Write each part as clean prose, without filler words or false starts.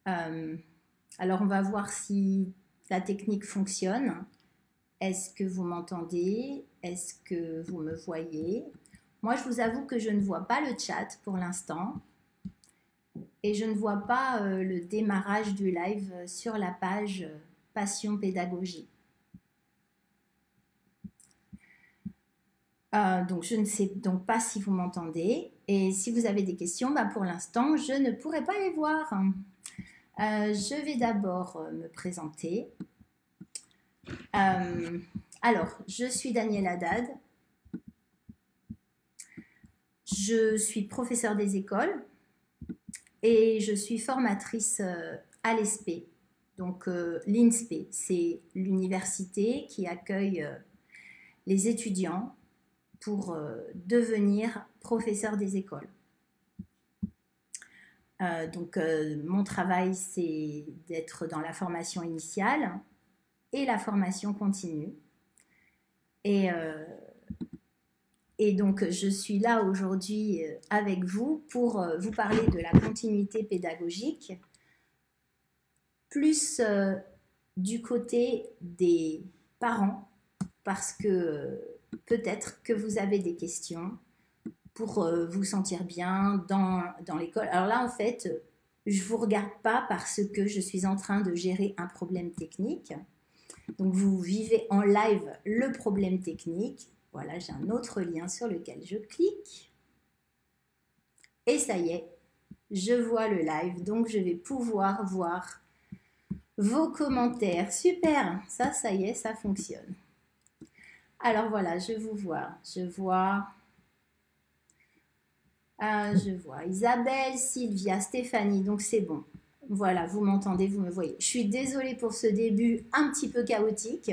Euh, alors, on va voir si la technique fonctionne. Est-ce que vous m'entendez? Est-ce que vous me voyez? Moi, je vous avoue que je ne vois pas le chat pour l'instant et je ne vois pas le démarrage du live sur la page Passion Pédagogie. Donc, je ne sais donc pas si vous m'entendez. Et si vous avez des questions, bah, pour l'instant, je ne pourrai pas les voir. Je vais d'abord me présenter. Alors, je suis Danielle Haddad. Je suis professeure des écoles et je suis formatrice à l'ESPE. Donc, l'INSPE, c'est l'université qui accueille les étudiants pour devenir professeur des écoles. Donc, mon travail, c'est d'être dans la formation initiale et la formation continue. Et donc, je suis là aujourd'hui avec vous pour vous parler de la continuité pédagogique, plus du côté des parents, parce que peut-être que vous avez des questions pour vous sentir bien dans l'école. Alors là, en fait, je ne vous regarde pas parce que je suis en train de gérer un problème technique. Donc, vous vivez en live le problème technique. Voilà, j'ai un autre lien sur lequel je clique. Et ça y est, je vois le live. Donc, je vais pouvoir voir vos commentaires. Super, ça y est, ça fonctionne. Alors voilà, je vous vois. Je vois Isabelle, Sylvia, Stéphanie, donc c'est bon. Voilà, vous m'entendez, vous me voyez. Je suis désolée pour ce début un petit peu chaotique,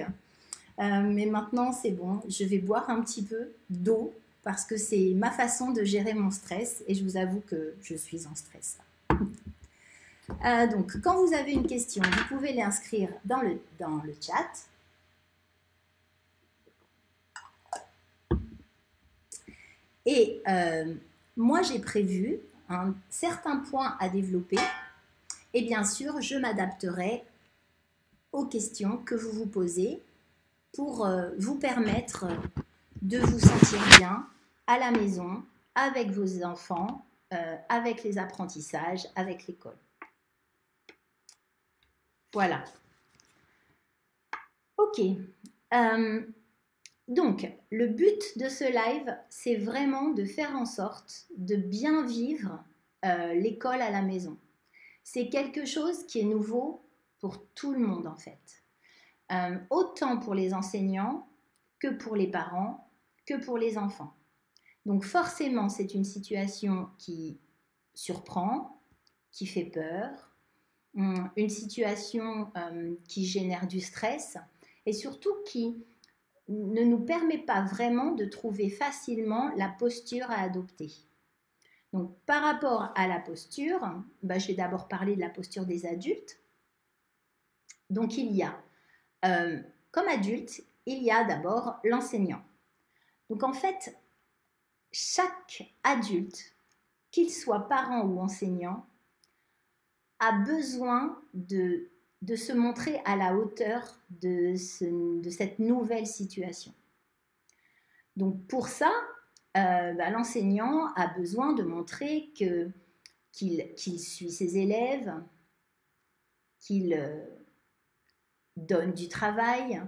mais maintenant c'est bon. Je vais boire un petit peu d'eau parce que c'est ma façon de gérer mon stress et je vous avoue que je suis en stress. Donc, quand vous avez une question, vous pouvez l'inscrire dans le chat. Et moi, j'ai prévu un certain point à développer et bien sûr, je m'adapterai aux questions que vous vous posez pour vous permettre de vous sentir bien à la maison, avec vos enfants, avec les apprentissages, avec l'école. Voilà. Ok. Donc, le but de ce live, c'est vraiment de faire en sorte de bien vivre l'école à la maison. C'est quelque chose qui est nouveau pour tout le monde en fait. Autant pour les enseignants que pour les parents, que pour les enfants. Donc forcément, c'est une situation qui surprend, qui fait peur, une situation qui génère du stress et surtout qui ne nous permet pas vraiment de trouver facilement la posture à adopter. Donc par rapport à la posture, je vais d'abord parler de la posture des adultes. Donc il y a, comme adulte, il y a d'abord l'enseignant. Donc en fait, chaque adulte, qu'il soit parent ou enseignant, a besoin de se montrer à la hauteur de cette nouvelle situation. Donc pour ça, l'enseignant a besoin de montrer qu'il suit ses élèves, qu'il donne du travail,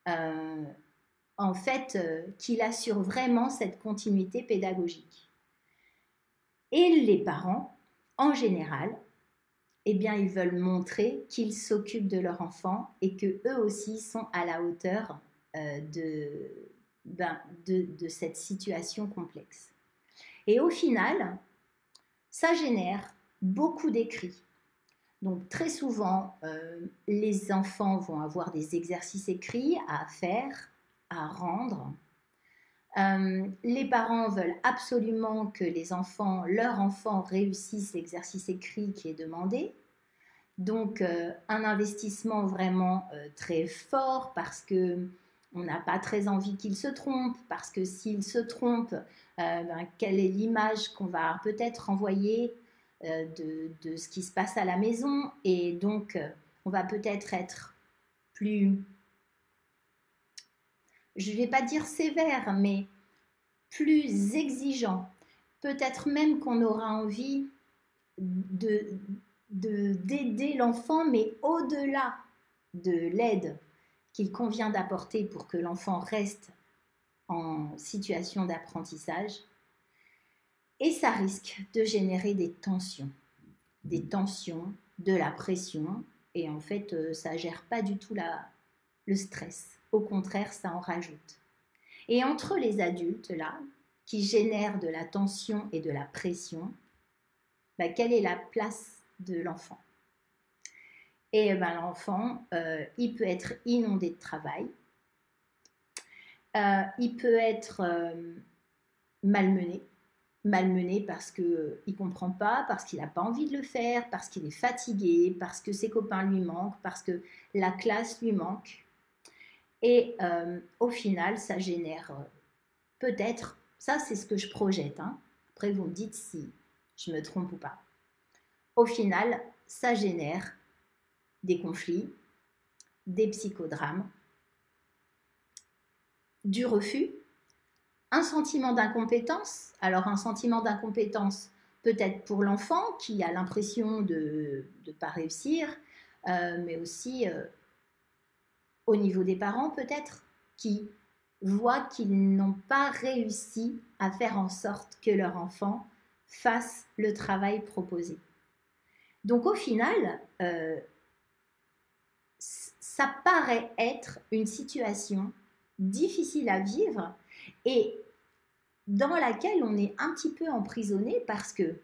en fait, qu'il assure vraiment cette continuité pédagogique. Et les parents, en général, eh bien, ils veulent montrer qu'ils s'occupent de leur enfant et qu'eux aussi sont à la hauteur de cette situation complexe. Et au final, ça génère beaucoup d'écrits. Donc très souvent, les enfants vont avoir des exercices écrits à faire, à rendre. Les parents veulent absolument que leurs enfants réussissent l'exercice écrit qui est demandé. Donc un investissement vraiment très fort parce que on n'a pas très envie qu'ils se trompent, parce que s'ils se trompent, quelle est l'image qu'on va peut-être envoyer de ce qui se passe à la maison. Et donc, on va peut-être être plus, je ne vais pas dire sévère, mais plus exigeant. Peut-être même qu'on aura envie d'aider l'enfant, mais au-delà de l'aide qu'il convient d'apporter pour que l'enfant reste en situation d'apprentissage. Et ça risque de générer des tensions, de la pression, et en fait, ça ne gère pas du tout le stress. Au contraire, ça en rajoute. Et entre les adultes, là, qui génèrent de la tension et de la pression, quelle est la place de l'enfant? Et l'enfant, il peut être inondé de travail, il peut être malmené parce qu'il ne comprend pas, parce qu'il n'a pas envie de le faire, parce qu'il est fatigué, parce que ses copains lui manquent, parce que la classe lui manque. Et au final, ça génère peut-être, ça c'est ce que je projette, hein. Après vous me dites si je me trompe ou pas. Au final, ça génère des conflits, des psychodrames, du refus, un sentiment d'incompétence. Alors un sentiment d'incompétence peut-être pour l'enfant qui a l'impression de ne pas réussir, mais aussi au niveau des parents peut-être, qui voient qu'ils n'ont pas réussi à faire en sorte que leur enfant fasse le travail proposé. Donc au final, ça paraît être une situation difficile à vivre et dans laquelle on est un petit peu emprisonné parce que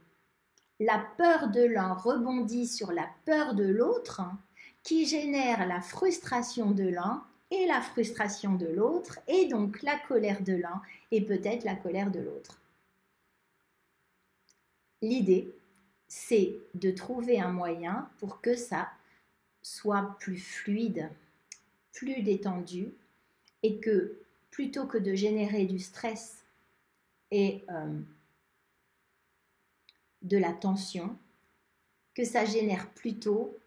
la peur de l'un rebondit sur la peur de l'autre qui génère la frustration de l'un et la frustration de l'autre et donc la colère de l'un et peut-être la colère de l'autre. L'idée, c'est de trouver un moyen pour que ça soit plus fluide, plus détendu et que plutôt que de générer du stress et de la tension, que ça génère plutôt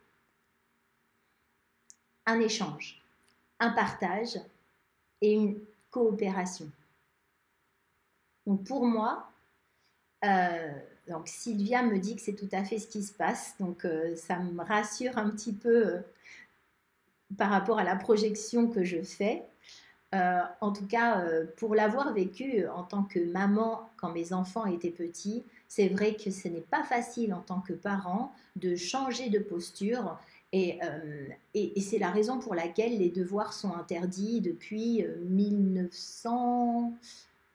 un échange, un partage et une coopération. Donc pour moi, donc Sylvia me dit que c'est tout à fait ce qui se passe, donc ça me rassure un petit peu par rapport à la projection que je fais. En tout cas, pour l'avoir vécu en tant que maman quand mes enfants étaient petits, c'est vrai que ce n'est pas facile en tant que parent de changer de posture et c'est la raison pour laquelle les devoirs sont interdits depuis 1900.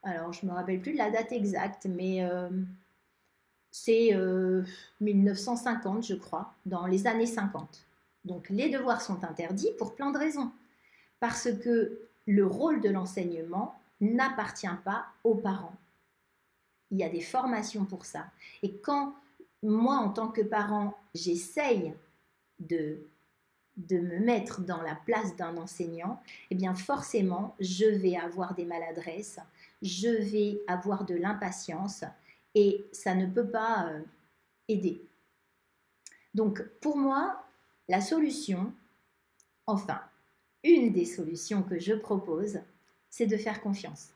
Alors, je ne me rappelle plus de la date exacte, mais c'est 1950, je crois, dans les années 50. Donc, les devoirs sont interdits pour plein de raisons. Parce que le rôle de l'enseignement n'appartient pas aux parents. Il y a des formations pour ça. Et quand moi, en tant que parent, j'essaye de me mettre dans la place d'un enseignant, eh bien forcément, je vais avoir des maladresses, je vais avoir de l'impatience et ça ne peut pas aider. Donc, pour moi, la solution, enfin, une des solutions que je propose, c'est de faire confiance.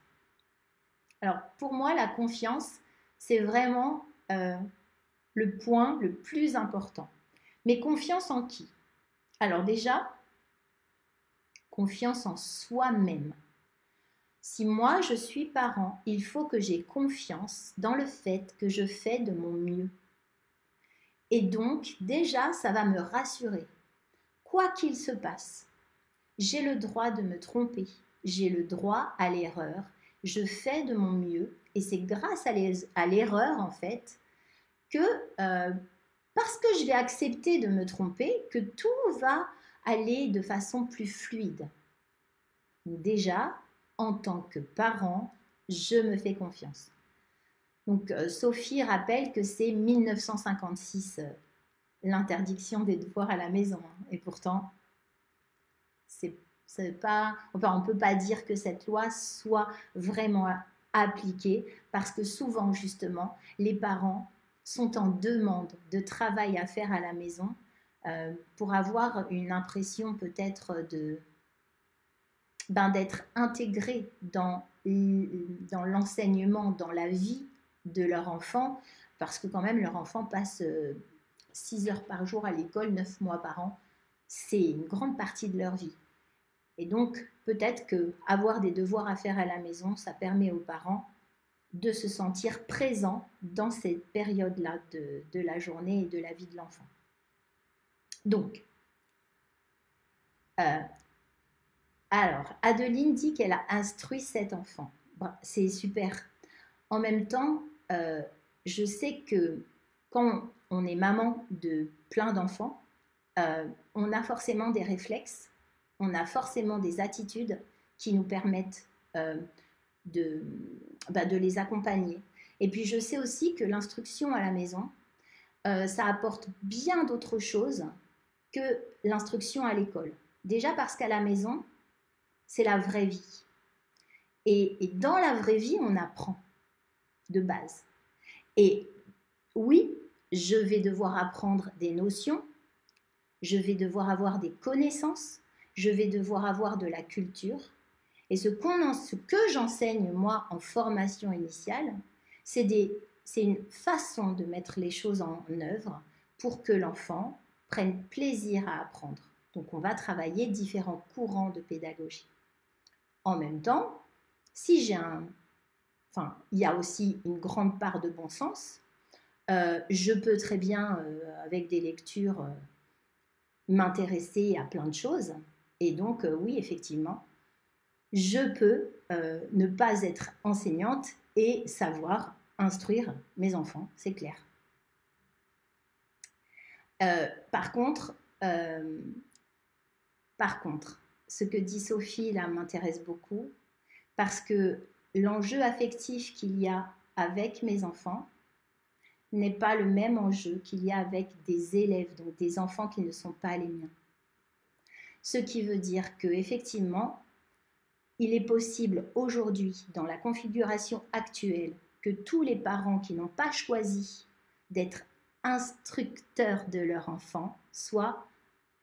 Alors, pour moi, la confiance, c'est vraiment le point le plus important. Mais confiance en qui? Alors déjà, confiance en soi-même. Si moi, je suis parent, il faut que j'ai confiance dans le fait que je fais de mon mieux. Et donc, déjà, ça va me rassurer. Quoi qu'il se passe, j'ai le droit de me tromper, j'ai le droit à l'erreur, je fais de mon mieux et c'est grâce à l'erreur en fait que parce que je vais accepter de me tromper que tout va aller de façon plus fluide. Déjà, en tant que parent, je me fais confiance. Donc Sophie rappelle que c'est 1956 l'interdiction des devoirs à la maison et pourtant c'est pas, enfin, on ne peut pas dire que cette loi soit vraiment appliquée parce que souvent, justement, les parents sont en demande de travail à faire à la maison pour avoir une impression peut-être d'être intégrés dans l'enseignement, dans la vie de leur enfant, parce que quand même leur enfant passe 6 heures par jour à l'école, 9 mois par an, c'est une grande partie de leur vie. Et donc peut-être qu'avoir des devoirs à faire à la maison, ça permet aux parents de se sentir présents dans cette période-là de la journée et de la vie de l'enfant. Donc, alors, Adeline dit qu'elle a instruit 7 enfants. Bon, c'est super. En même temps, je sais que quand on est maman de plein d'enfants, on a forcément des réflexes, on a forcément des attitudes qui nous permettent de les accompagner. Et puis, je sais aussi que l'instruction à la maison, ça apporte bien d'autres choses que l'instruction à l'école. Déjà parce qu'à la maison, c'est la vraie vie. Et dans la vraie vie, on apprend de base. Et oui, je vais devoir apprendre des notions, je vais devoir avoir des connaissances, je vais devoir avoir de la culture. Et ce que j'enseigne, moi, en formation initiale, c'est une façon de mettre les choses en œuvre pour que l'enfant prenne plaisir à apprendre. Donc, on va travailler différents courants de pédagogie. En même temps, si j'ai il y a aussi une grande part de bon sens. Je peux très bien, avec des lectures, m'intéresser à plein de choses. Et donc, oui, effectivement, je peux ne pas être enseignante et savoir instruire mes enfants, c'est clair. Par contre, ce que dit Sophie, là, m'intéresse beaucoup, parce que l'enjeu affectif qu'il y a avec mes enfants n'est pas le même enjeu qu'il y a avec des élèves, donc des enfants qui ne sont pas les miens. Ce qui veut dire qu'effectivement, il est possible aujourd'hui, dans la configuration actuelle, que tous les parents qui n'ont pas choisi d'être instructeurs de leur enfant soient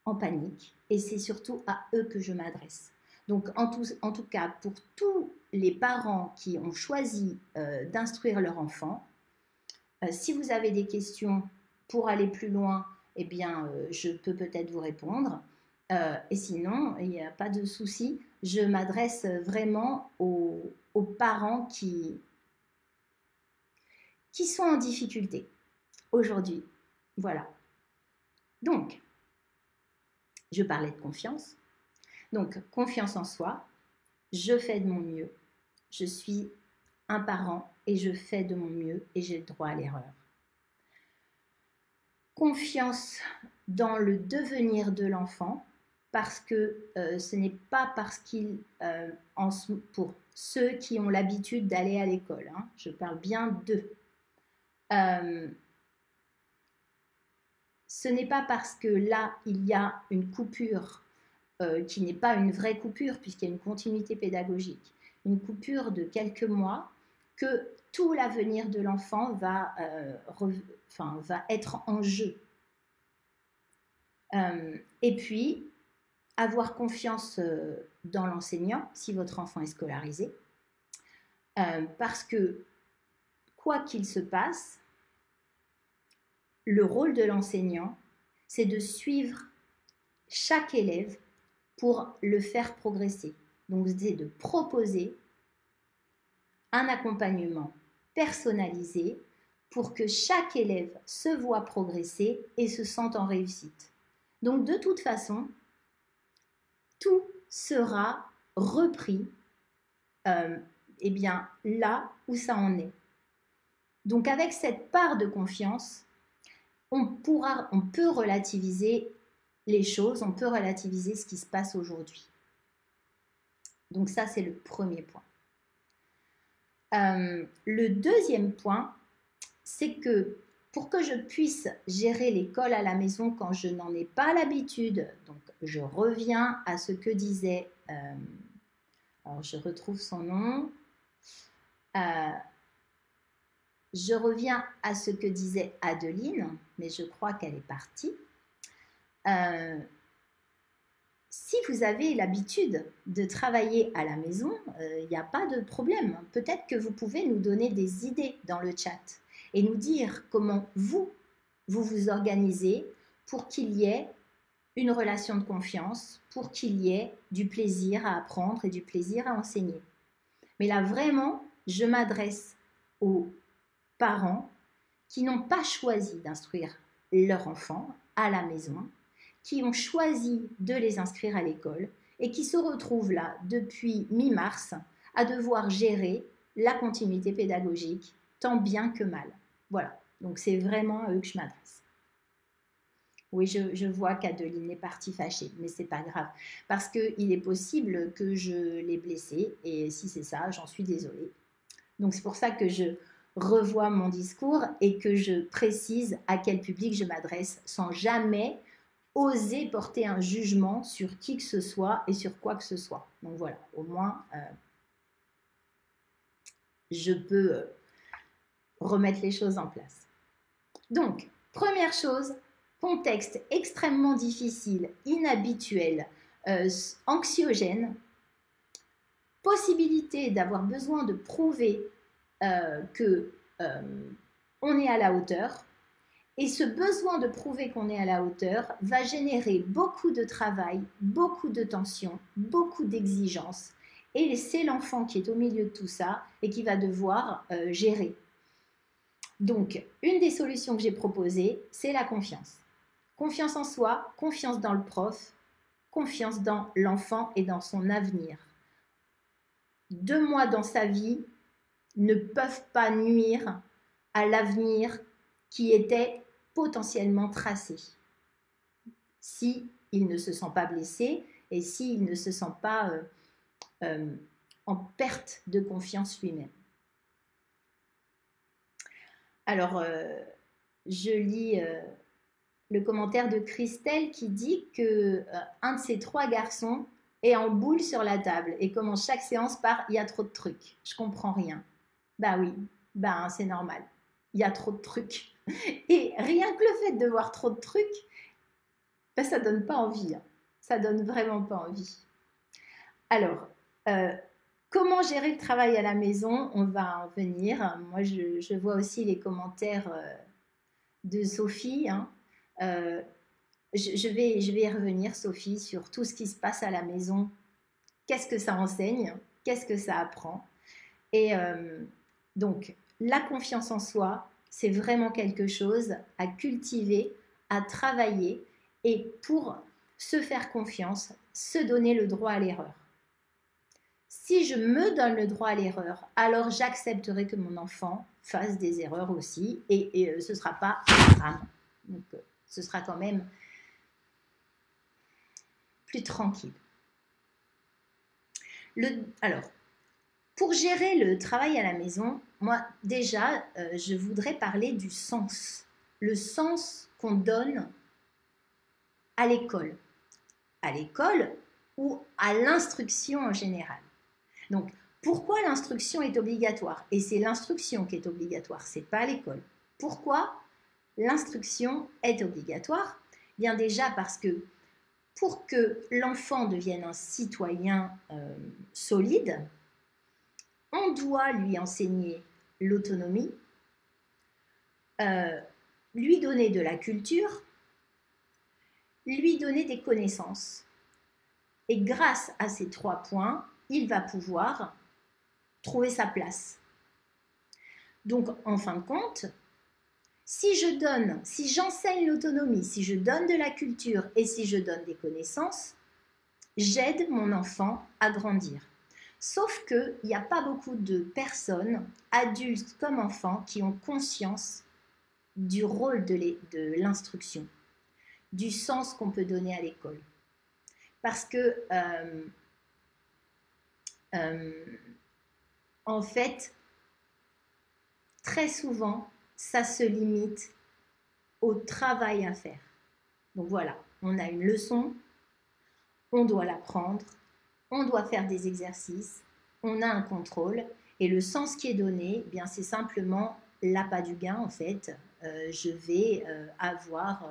en panique. Et c'est surtout à eux que je m'adresse. Donc, en tout cas, pour tous les parents qui ont choisi d'instruire leur enfant, si vous avez des questions pour aller plus loin, eh bien, je peux peut-être vous répondre. Et sinon, il n'y a pas de souci. Je m'adresse vraiment aux parents qui sont en difficulté aujourd'hui. Voilà. Donc, je parlais de confiance. Donc, confiance en soi. Je fais de mon mieux. Je suis un parent et je fais de mon mieux et j'ai le droit à l'erreur. Confiance dans le devenir de l'enfant, parce que ce n'est pas parce qu'il, pour ceux qui ont l'habitude d'aller à l'école, hein, je parle bien d'eux, ce n'est pas parce que là, il y a une coupure qui n'est pas une vraie coupure, puisqu'il y a une continuité pédagogique, une coupure de quelques mois, que tout l'avenir de l'enfant va être en jeu. Et puis, avoir confiance dans l'enseignant, si votre enfant est scolarisé, parce que, quoi qu'il se passe, le rôle de l'enseignant, c'est de suivre chaque élève pour le faire progresser. Donc, c'est de proposer un accompagnement personnalisé pour que chaque élève se voit progresser et se sente en réussite. Donc, de toute façon, tout sera repris eh bien, là où ça en est. Donc, avec cette part de confiance, on peut relativiser les choses, on peut relativiser ce qui se passe aujourd'hui. Donc ça, c'est le premier point. Le deuxième point, c'est que pour que je puisse gérer l'école à la maison quand je n'en ai pas l'habitude, donc je reviens à ce que disait, alors je retrouve son nom, je reviens à ce que disait Adeline, mais je crois qu'elle est partie. Si vous avez l'habitude de travailler à la maison, il n'y a pas de problème. Peut-être que vous pouvez nous donner des idées dans le chat et nous dire comment vous vous organisez pour qu'il y ait une relation de confiance, pour qu'il y ait du plaisir à apprendre et du plaisir à enseigner. Mais là, vraiment, je m'adresse aux parents qui n'ont pas choisi d'instruire leur enfant à la maison, qui ont choisi de les inscrire à l'école et qui se retrouvent là depuis mi-mars à devoir gérer la continuité pédagogique tant bien que mal. Voilà, donc c'est vraiment à eux que je m'adresse. Oui, je vois qu'Adeline est partie fâchée, mais c'est pas grave, parce qu'il est possible que je l'ai blessée, et si c'est ça, j'en suis désolée. Donc c'est pour ça que je revois mon discours et que je précise à quel public je m'adresse sans jamais oser porter un jugement sur qui que ce soit et sur quoi que ce soit. Donc voilà, au moins, je peux remettre les choses en place. Donc, première chose, contexte extrêmement difficile, inhabituel, anxiogène, possibilité d'avoir besoin de prouver que on est à la hauteur. Et ce besoin de prouver qu'on est à la hauteur va générer beaucoup de travail, beaucoup de tension, beaucoup d'exigences. Et c'est l'enfant qui est au milieu de tout ça et qui va devoir gérer. Donc, une des solutions que j'ai proposées, c'est la confiance. Confiance en soi, confiance dans le prof, confiance dans l'enfant et dans son avenir. 2 mois dans sa vie ne peuvent pas nuire à l'avenir qui était potentiellement tracé. Si il ne se sent pas blessé et s'il ne se sent pas en perte de confiance lui-même. Alors, je lis le commentaire de Christelle qui dit que un de ses 3 garçons est en boule sur la table et commence chaque séance par « il y a trop de trucs, je comprends rien ». Bah oui, bah c'est normal, il y a trop de trucs. Et rien que le fait de voir trop de trucs, ben, ça donne pas envie. Hein. Ça donne vraiment pas envie. Alors, comment gérer le travail à la maison? On va en venir. Moi, je vois aussi les commentaires de Sophie. Hein. Je vais y revenir, Sophie, sur tout ce qui se passe à la maison. Qu'est-ce que ça enseigne? Qu'est-ce que ça apprend? Et donc, la confiance en soi, c'est vraiment quelque chose à cultiver, à travailler et pour se faire confiance, se donner le droit à l'erreur. Si je me donne le droit à l'erreur, alors j'accepterai que mon enfant fasse des erreurs aussi et ce ne sera pas un drame. Donc, ce sera quand même plus tranquille. Alors, pour gérer le travail à la maison, moi déjà, je voudrais parler du sens. Le sens qu'on donne à l'école. À l'école ou à l'instruction en général. Donc, pourquoi l'instruction est obligatoire? Et c'est l'instruction qui est obligatoire, c'est pas l'école. Pourquoi l'instruction est obligatoire? Bien déjà parce que pour que l'enfant devienne un citoyen solide, on doit lui enseigner l'autonomie, lui donner de la culture, lui donner des connaissances. Et grâce à ces 3 points, il va pouvoir trouver sa place. Donc, en fin de compte, si j'enseigne l'autonomie, si je donne de la culture et si je donne des connaissances, j'aide mon enfant à grandir. Sauf qu'il n'y a pas beaucoup de personnes, adultes comme enfants, qui ont conscience du rôle de l'instruction, du sens qu'on peut donner à l'école. Parce que, en fait, très souvent, ça se limite au travail à faire. Donc voilà, on a une leçon, on doit l'apprendre, on doit faire des exercices, on a un contrôle et le sens qui est donné, eh bien c'est simplement l'appât du gain, en fait. Je vais avoir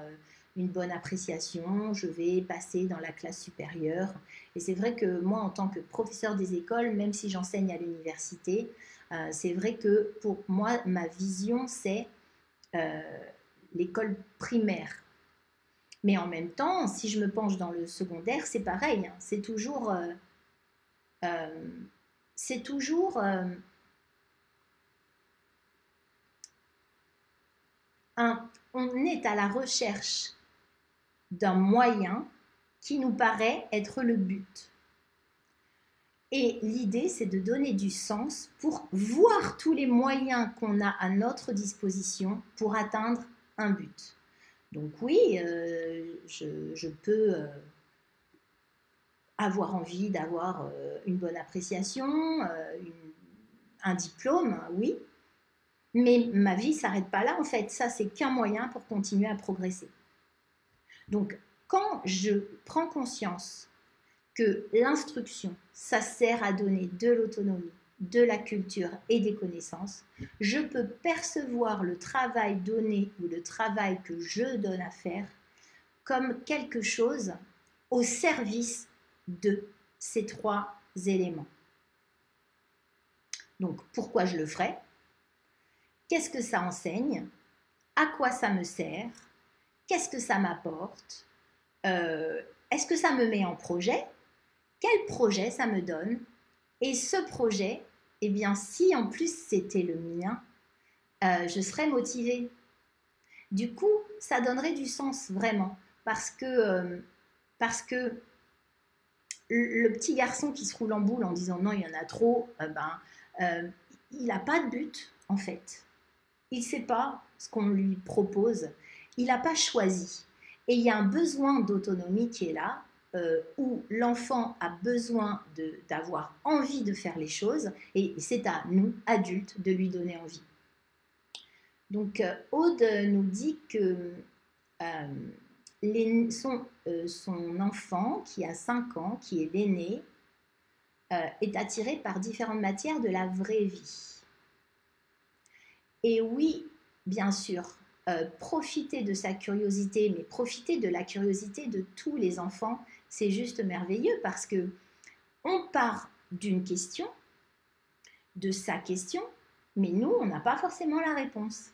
une bonne appréciation, je vais passer dans la classe supérieure. Et c'est vrai que moi, en tant que professeur des écoles, même si j'enseigne à l'université, c'est vrai que pour moi, ma vision, c'est euh, l'école primaire. Mais en même temps, si je me penche dans le secondaire, c'est pareil, hein. Euh, c'est toujours on est à la recherche d'un moyen qui nous paraît être le but. Et l'idée, c'est de donner du sens pour voir tous les moyens qu'on a à notre disposition pour atteindre un but. Donc oui, je peux avoir envie d'avoir une bonne appréciation, un diplôme, oui, mais ma vie ne s'arrête pas là en fait. Ça, c'est qu'un moyen pour continuer à progresser. Donc, quand je prends conscience que l'instruction, ça sert à donner de l'autonomie, de la culture et des connaissances, je peux percevoir le travail donné ou le travail que je donne à faire comme quelque chose au service de ces trois éléments. Donc, pourquoi je le ferai? Qu'est-ce que ça enseigne? À quoi ça me sert? Qu'est-ce que ça m'apporte? Est-ce que ça me met en projet? Quel projet ça me donne? Et ce projet, eh bien, si en plus c'était le mien, je serais motivée. Du coup, ça donnerait du sens vraiment, parce que le petit garçon qui se roule en boule en disant non, il y en a trop, il n'a pas de but en fait. Il ne sait pas ce qu'on lui propose. Il n'a pas choisi. Et il y a un besoin d'autonomie qui est là, où l'enfant a besoin d'avoir envie de faire les choses, et c'est à nous, adultes, de lui donner envie. Donc, Aude nous dit que son enfant, qui a 5 ans, qui est l'aîné, est attiré par différentes matières de la vraie vie. Et oui, bien sûr, profiter de sa curiosité, mais profiter de la curiosité de tous les enfants, c'est juste merveilleux parce que on part d'une question, de sa question, mais nous, on n'a pas forcément la réponse.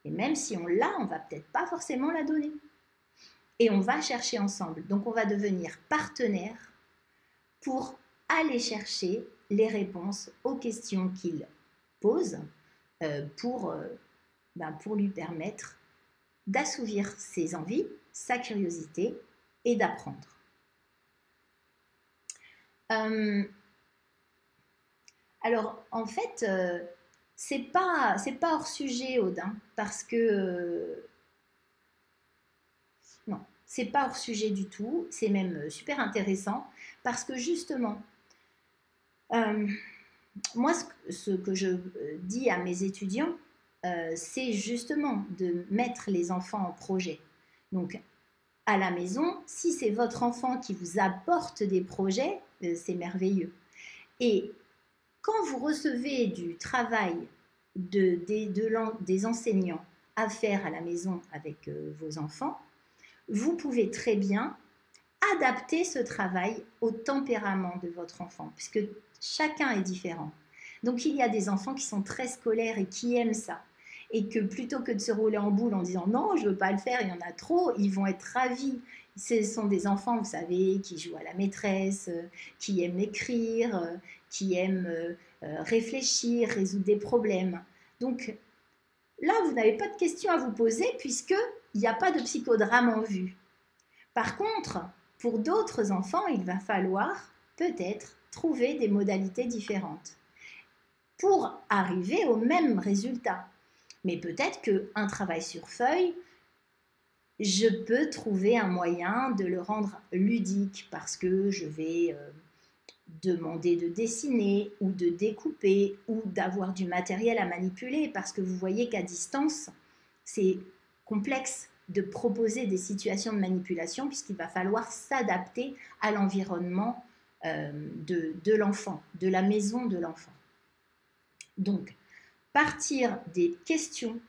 Et même si on l'a, on va peut-être pas forcément la donner. Et on va chercher ensemble. Donc on va devenir partenaires pour aller chercher les réponses aux questions qu'il pose pour lui permettre d'assouvir ses envies, sa curiosité et d'apprendre. Alors, en fait, c'est pas hors sujet, Aude, hein, parce que non, c'est pas hors sujet du tout. C'est même super intéressant parce que justement, moi, ce que je dis à mes étudiants, c'est justement de mettre les enfants en projet. Donc, à la maison, si c'est votre enfant qui vous apporte des projets, c'est merveilleux. Et quand vous recevez du travail des enseignants à faire à la maison avec vos enfants, vous pouvez très bien adapter ce travail au tempérament de votre enfant, puisque chacun est différent. Donc il y a des enfants qui sont très scolaires et qui aiment ça. Et que plutôt que de se rouler en boule en disant non, je ne veux pas le faire, il y en a trop, ils vont être ravis. Ce sont des enfants, vous savez, qui jouent à la maîtresse, qui aiment écrire, qui aiment réfléchir, résoudre des problèmes. Donc là, vous n'avez pas de questions à vous poser puisqu'il n'y a pas de psychodrame en vue. Par contre, pour d'autres enfants, il va falloir peut-être trouver des modalités différentes pour arriver au même résultat. Mais peut-être qu'un travail sur feuille, je peux trouver un moyen de le rendre ludique parce que je vais demander de dessiner ou de découper ou d'avoir du matériel à manipuler parce que vous voyez qu'à distance, c'est complexe de proposer des situations de manipulation puisqu'il va falloir s'adapter à l'environnement de l'enfant, de la maison de l'enfant. Donc, Partir des questions,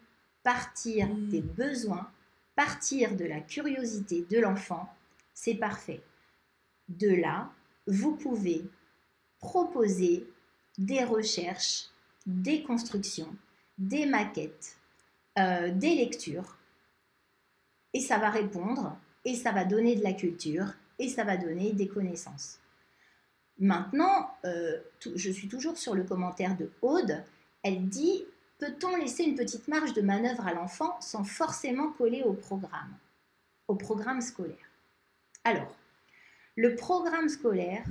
partir des besoins, partir de la curiosité de l'enfant, c'est parfait. De là, vous pouvez proposer des recherches, des constructions, des maquettes, des lectures, et ça va répondre, et ça va donner de la culture, et ça va donner des connaissances. Maintenant, je suis toujours sur le commentaire de Aude. Elle dit, peut-on laisser une petite marge de manœuvre à l'enfant sans forcément coller au programme scolaire? Alors, le programme scolaire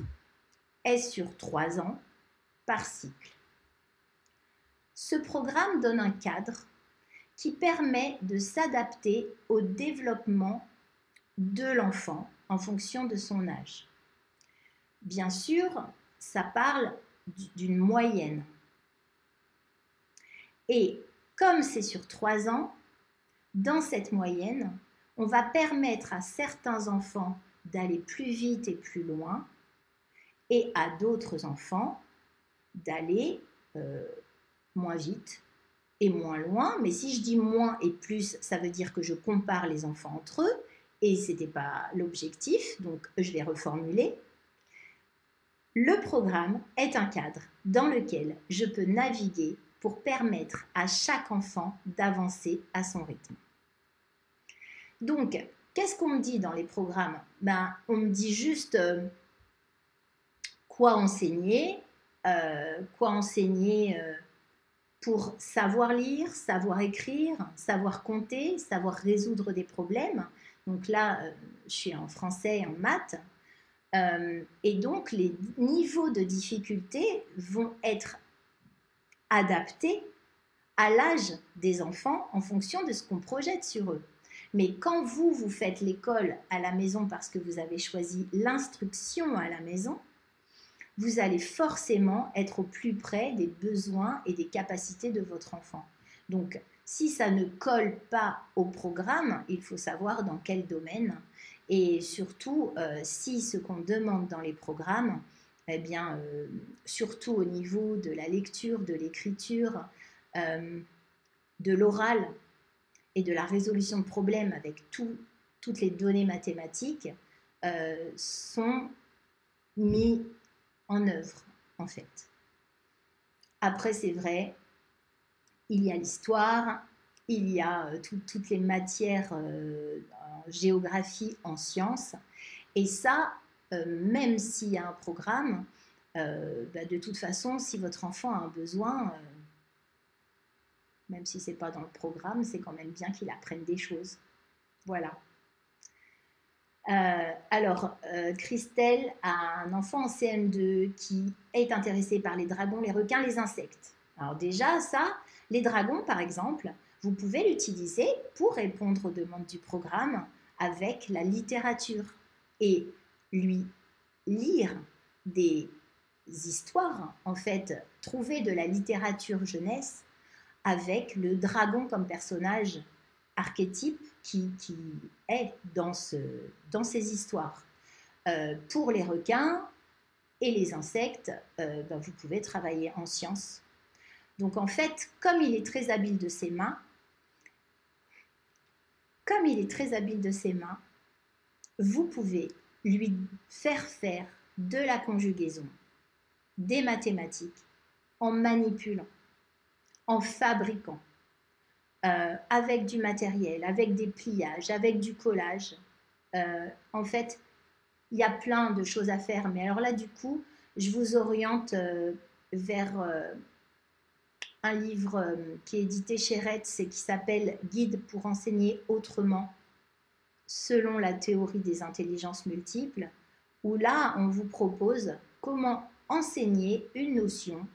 est sur 3 ans par cycle. Ce programme donne un cadre qui permet de s'adapter au développement de l'enfant en fonction de son âge. Bien sûr, ça parle d'une moyenne. Et comme c'est sur 3 ans, dans cette moyenne, on va permettre à certains enfants d'aller plus vite et plus loin, et à d'autres enfants d'aller moins vite et moins loin. Mais si je dis moins et plus, ça veut dire que je compare les enfants entre eux, et ce n'était pas l'objectif, donc je vais reformuler. Le programme est un cadre dans lequel je peux naviguer pour permettre à chaque enfant d'avancer à son rythme. Donc, qu'est-ce qu'on me dit dans les programmes? On me dit juste quoi enseigner pour savoir lire, savoir écrire, savoir compter, savoir résoudre des problèmes. Donc là, je suis en français et en maths. Et donc, les niveaux de difficulté vont être adaptés à l'âge des enfants en fonction de ce qu'on projette sur eux. Mais quand vous faites l'école à la maison parce que vous avez choisi l'instruction à la maison, vous allez forcément être au plus près des besoins et des capacités de votre enfant. Donc, si ça ne colle pas au programme, il faut savoir dans quel domaine. Et surtout, si ce qu'on demande dans les programmes, surtout au niveau de la lecture, de l'écriture, de l'oral et de la résolution de problèmes avec toutes les données mathématiques, sont mis en œuvre, en fait. Après, c'est vrai, il y a l'histoire, il y a toutes les matières en géographie, en sciences, et ça, même s'il y a un programme, de toute façon, si votre enfant a un besoin, même si ce n'est pas dans le programme, c'est quand même bien qu'il apprenne des choses. Voilà. Christelle a un enfant en CM2 qui est intéressé par les dragons, les requins, les insectes. Alors déjà, ça, les dragons, par exemple, vous pouvez l'utiliser pour répondre aux demandes du programme avec la littérature et lui lire des histoires, en fait, trouver de la littérature jeunesse avec le dragon comme personnage archétype qui est dans ces histoires. Pour les requins et les insectes, vous pouvez travailler en sciences. Donc en fait, comme il est très habile de ses mains, vous pouvez lui faire de la conjugaison, des mathématiques, en manipulant, en fabriquant, avec du matériel, avec des pliages, avec du collage. En fait, il y a plein de choses à faire. Mais alors là, du coup, je vous oriente vers un livre qui est édité chez Retz et qui s'appelle « Guide pour enseigner autrement selon la théorie des intelligences multiples », où là, on vous propose comment enseigner une notion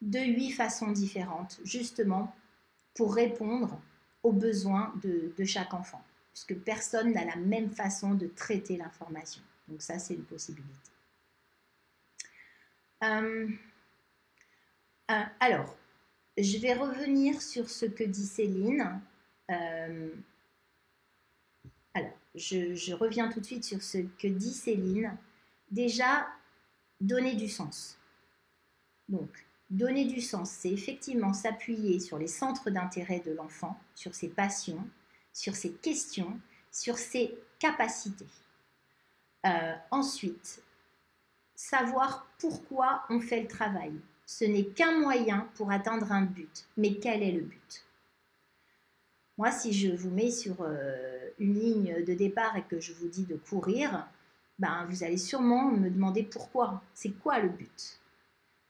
de 8 façons différentes, justement pour répondre aux besoins de chaque enfant, puisque personne n'a la même façon de traiter l'information. Donc ça, c'est une possibilité. Alors, je vais revenir sur ce que dit Céline. Je reviens tout de suite sur ce que dit Céline. Déjà, donner du sens. Donc, Donner du sens, c'est effectivement s'appuyer sur les centres d'intérêt de l'enfant, sur ses passions, sur ses questions, sur ses capacités. Ensuite, savoir pourquoi on fait le travail. Ce n'est qu'un moyen pour atteindre un but. Mais quel est le but? Moi, si je vous mets sur une ligne de départ et que je vous dis de courir, ben, vous allez sûrement me demander pourquoi. C'est quoi le but?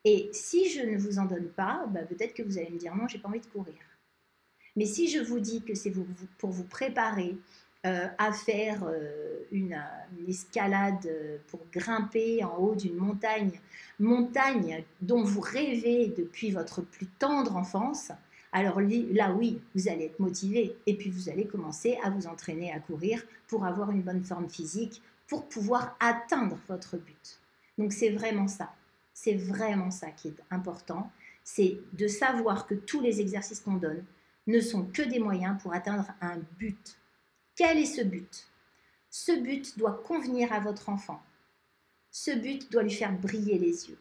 Et si je ne vous en donne pas, ben, peut-être que vous allez me dire non, j'ai pas envie de courir. Mais si je vous dis que c'est pour vous préparer à faire une escalade pour grimper en haut d'une montagne dont vous rêvez depuis votre plus tendre enfance, alors là oui, vous allez être motivé et puis vous allez commencer à vous entraîner à courir pour avoir une bonne forme physique, pour pouvoir atteindre votre but. Donc c'est vraiment ça qui est important, c'est de savoir que tous les exercices qu'on donne ne sont que des moyens pour atteindre un but. Quel est ce but? Ce but doit convenir à votre enfant. Ce but doit lui faire briller les yeux.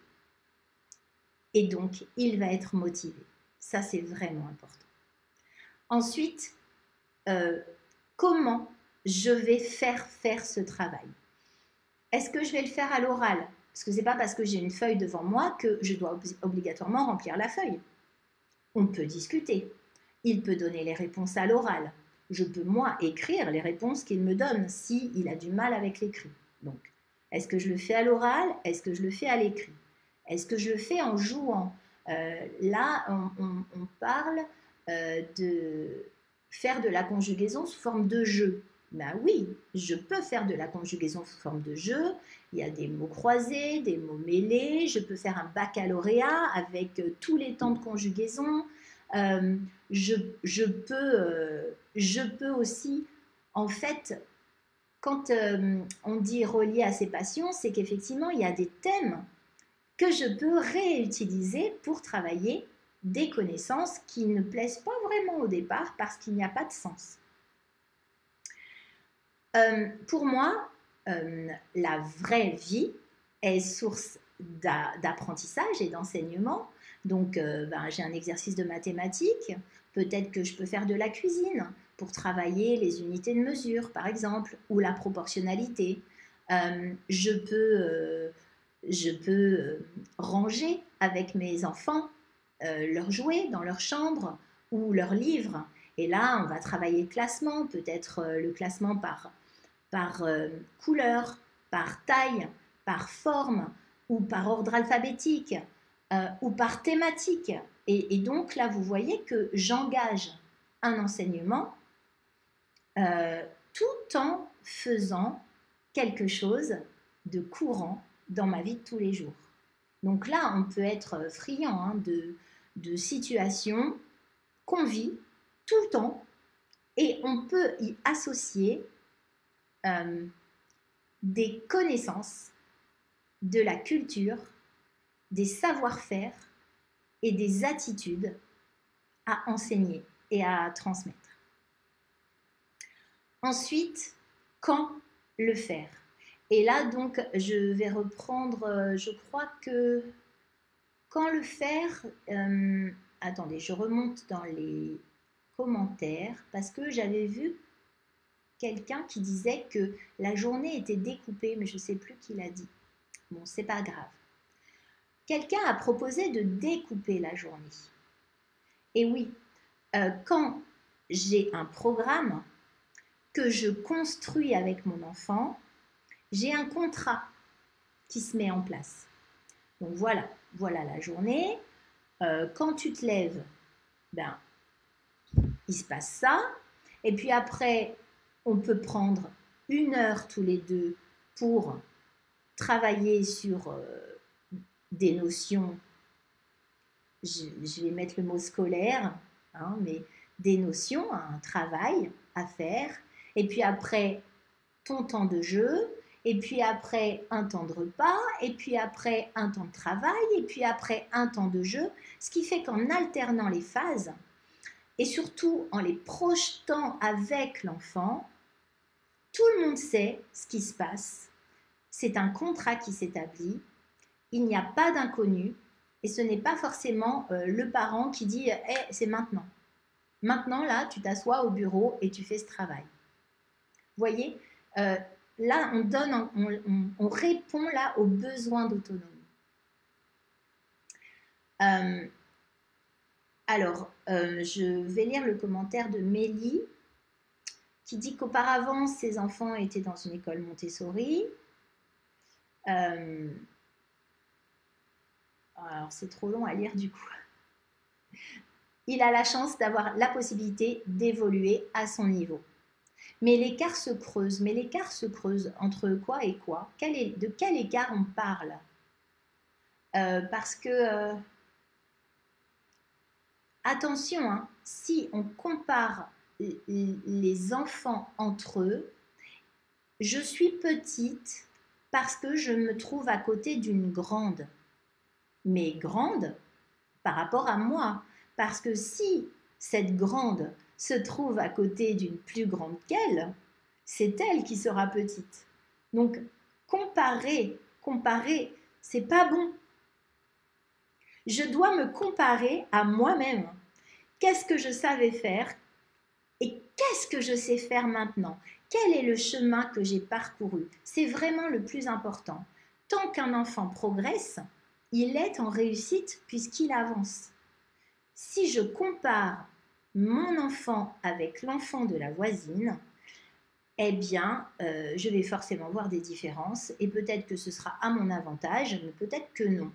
Et donc, il va être motivé. Ça, c'est vraiment important. Ensuite, comment je vais faire ce travail? Est-ce que je vais le faire à l'oral? Parce que ce n'est pas parce que j'ai une feuille devant moi que je dois obligatoirement remplir la feuille. On peut discuter. Il peut donner les réponses à l'oral. Je peux, moi, écrire les réponses qu'il me donne s'il a du mal avec l'écrit. Donc, est-ce que je le fais à l'oral? Est-ce que je le fais à l'écrit? Est-ce que je le fais en jouant? Là, on parle de faire de la conjugaison sous forme de jeu. Ben oui, je peux faire de la conjugaison sous forme de jeu. Il y a des mots croisés, des mots mêlés. Je peux faire un baccalauréat avec tous les temps de conjugaison. Je peux aussi, en fait, quand on dit relié à ses passions, c'est qu'effectivement, il y a des thèmes que je peux réutiliser pour travailler des connaissances qui ne plaisent pas vraiment au départ parce qu'il n'y a pas de sens. Pour moi, la vraie vie est source d'apprentissage et d'enseignement. Donc, j'ai un exercice de mathématiques. Peut-être que je peux faire de la cuisine pour travailler les unités de mesure, par exemple, ou la proportionnalité. Je peux ranger avec mes enfants leurs jouets dans leur chambre ou leurs livres. Et là, on va travailler le classement, peut-être le classement par couleur, par taille, par forme ou par ordre alphabétique ou par thématique. Et donc là, vous voyez que j'engage un enseignement tout en faisant quelque chose de courant dans ma vie de tous les jours. Donc là, on peut être friand de situations qu'on vit tout le temps et on peut y associer des connaissances, de la culture, des savoir-faire et des attitudes à enseigner et à transmettre. Ensuite, quand le faire? Et là, donc, je vais reprendre, je crois que quand le faire, attendez, je remonte dans les commentaires parce que j'avais vu quelqu'un qui disait que la journée était découpée, mais je ne sais plus qui l'a dit. Bon, c'est pas grave. Quelqu'un a proposé de découper la journée. Et oui, quand j'ai un programme que je construis avec mon enfant, j'ai un contrat qui se met en place. Donc voilà la journée. Quand tu te lèves, il se passe ça. Et puis après, on peut prendre 1 heure tous les deux pour travailler sur des notions, je vais mettre le mot scolaire, mais des notions, un travail à faire. Et puis après, ton temps de jeu, et puis après, un temps de repas, et puis après, un temps de travail, et puis après, un temps de jeu. Ce qui fait qu'en alternant les phases, et surtout en les projetant avec l'enfant, tout le monde sait ce qui se passe. C'est un contrat qui s'établit. Il n'y a pas d'inconnu Et ce n'est pas forcément le parent qui dit hey, « c'est maintenant ». Maintenant, là, tu t'assois au bureau et tu fais ce travail. Vous voyez, là, on répond là aux besoins d'autonomie. Alors, je vais lire le commentaire de Mélie qui dit qu'auparavant, ses enfants étaient dans une école Montessori. Alors, c'est trop long à lire du coup. Il a la chance d'avoir la possibilité d'évoluer à son niveau. Mais l'écart se creuse. Mais l'écart se creuse entre quoi et quoi? De quel écart on parle? Parce que, attention, hein, si on compare les enfants entre eux, je suis petite parce que je me trouve à côté d'une grande. Mais grande par rapport à moi. Parce que si cette grande se trouve à côté d'une plus grande qu'elle, c'est elle qui sera petite. Donc, comparer, c'est pas bon. Je dois me comparer à moi-même. Qu'est-ce que je savais faire et qu'est-ce que je sais faire maintenant? Quel est le chemin que j'ai parcouru? C'est vraiment le plus important. Tant qu'un enfant progresse, il est en réussite puisqu'il avance. Si je compare mon enfant avec l'enfant de la voisine, eh bien, je vais forcément voir des différences et peut-être que ce sera à mon avantage, mais peut-être que non.